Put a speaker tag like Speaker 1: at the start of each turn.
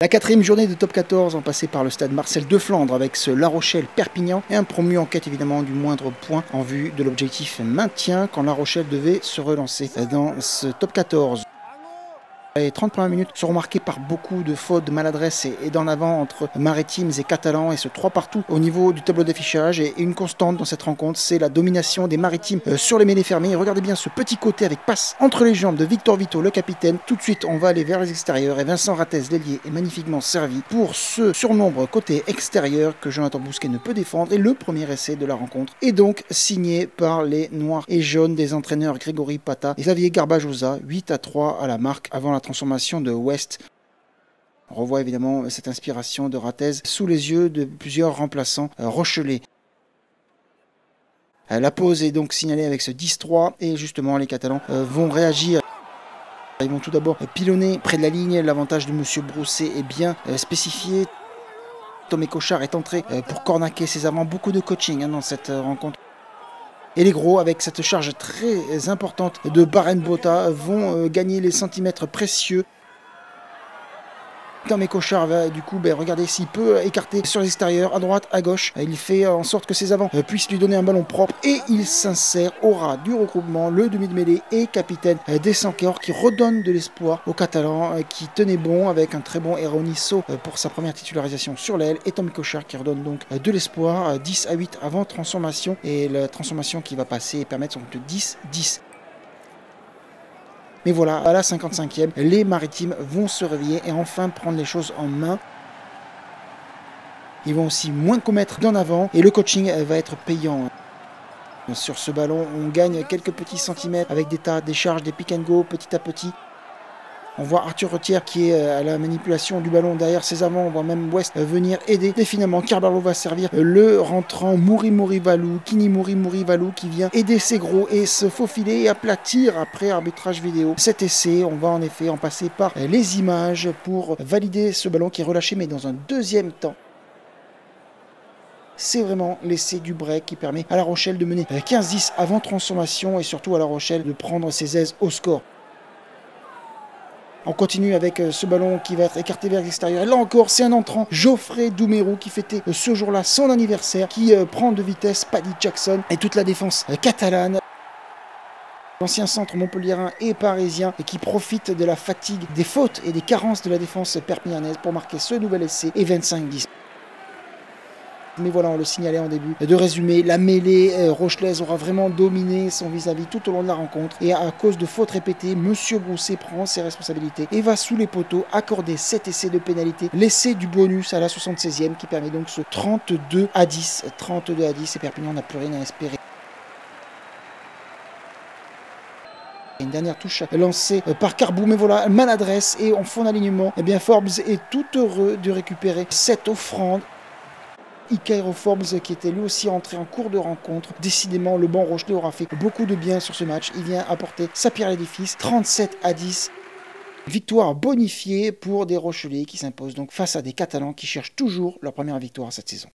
Speaker 1: La quatrième journée de top 14 en passé par le stade Marcel de Flandre avec ce La Rochelle-Perpignan et un promu en quête évidemment du moindre point en vue de l'objectif maintien quand La Rochelle devait se relancer dans ce top 14. Les 30 premières minutes seront marquées par beaucoup de fautes, de maladresse et d'en avant entre Maritimes et Catalans et ce 3 partout au niveau du tableau d'affichage. Et une constante dans cette rencontre, c'est la domination des Maritimes sur les mêlées fermées. Et regardez bien ce petit côté avec passe entre les jambes de Victor Vito, le capitaine. Tout de suite, on va aller vers les extérieurs et Vincent Rattez, l'ailier, est magnifiquement servi pour ce surnombre côté extérieur que Jonathan Bousquet ne peut défendre. Et le premier essai de la rencontre est donc signé par les Noirs et Jaunes des entraîneurs Grégory Pata et Xavier Garbajosa, 8-3 à la marque avant la transformation de West. On revoit évidemment cette inspiration de Rattez sous les yeux de plusieurs remplaçants rochelais. La pause est donc signalée avec ce 10-3 et justement les Catalans vont réagir. Ils vont tout d'abord pilonner près de la ligne. L'avantage de Monsieur Brousset est bien spécifié. Tomé Cochard est entré pour cornaquer ses avants. Beaucoup de coaching dans cette rencontre. Et les gros, avec cette charge très importante de Baren Bota, vont gagner les centimètres précieux. Tomé Cochard va du coup regarder s'il peut écarter sur l'extérieur, à droite, à gauche. Il fait en sorte que ses avants puissent lui donner un ballon propre et il s'insère au ras du regroupement. Le demi de mêlée et capitaine des Sanquor qui redonne de l'espoir aux Catalans qui tenaient bon avec un très bon Eronisso pour sa première titularisation sur l'aile. Et Tomé Cochard qui redonne donc de l'espoir 10-8 avant transformation et la transformation qui va passer et permettre donc le 10-10. Mais voilà, à la 55e, les Maritimes vont se réveiller et enfin prendre les choses en main. Ils vont aussi moins commettre d'en avant et le coaching va être payant. Sur ce ballon, on gagne quelques petits centimètres avec des tas, des charges, des pick and go petit à petit. On voit Arthur Retière qui est à la manipulation du ballon derrière ses avants. On voit même West venir aider. Et finalement, Carbarlo va servir le rentrant Mouri Valou, Kini Mouri Valou qui vient aider ses gros et se faufiler et aplatir après arbitrage vidéo. Cet essai, on va en effet en passer par les images pour valider ce ballon qui est relâché mais dans un deuxième temps. C'est vraiment l'essai du break qui permet à La Rochelle de mener 15-10 avant transformation et surtout à La Rochelle de prendre ses aises au score. On continue avec ce ballon qui va être écarté vers l'extérieur. Et là encore, c'est un entrant, Geoffrey Doumerou, qui fêtait ce jour-là son anniversaire, qui prend de vitesse Paddy Jackson et toute la défense catalane. L'ancien centre montpelliérain et parisien et qui profite de la fatigue, des fautes et des carences de la défense perpignanaise pour marquer ce nouvel essai et 25-10. Mais voilà, on le signalait en début de résumé, la mêlée rochelaise aura vraiment dominé son vis-à-vis tout au long de la rencontre. Et à cause de fautes répétées, Monsieur Brousset prend ses responsabilités et va sous les poteaux accorder cet essai de pénalité. L'essai du bonus à la 76e qui permet donc ce 32-10. 32-10 et Perpignan n'a plus rien à espérer. Une dernière touche lancée par Carbou, mais voilà, maladresse et en fond d'alignement. Eh bien, Forbes est tout heureux de récupérer cette offrande. Ikairo Forbes qui était lui aussi entré en cours de rencontre. Décidément, le banc rochelais aura fait beaucoup de bien sur ce match. Il vient apporter sa pierre à l'édifice, 37-10. Victoire bonifiée pour des Rochelais qui s'imposent donc face à des Catalans qui cherchent toujours leur première victoire cette saison.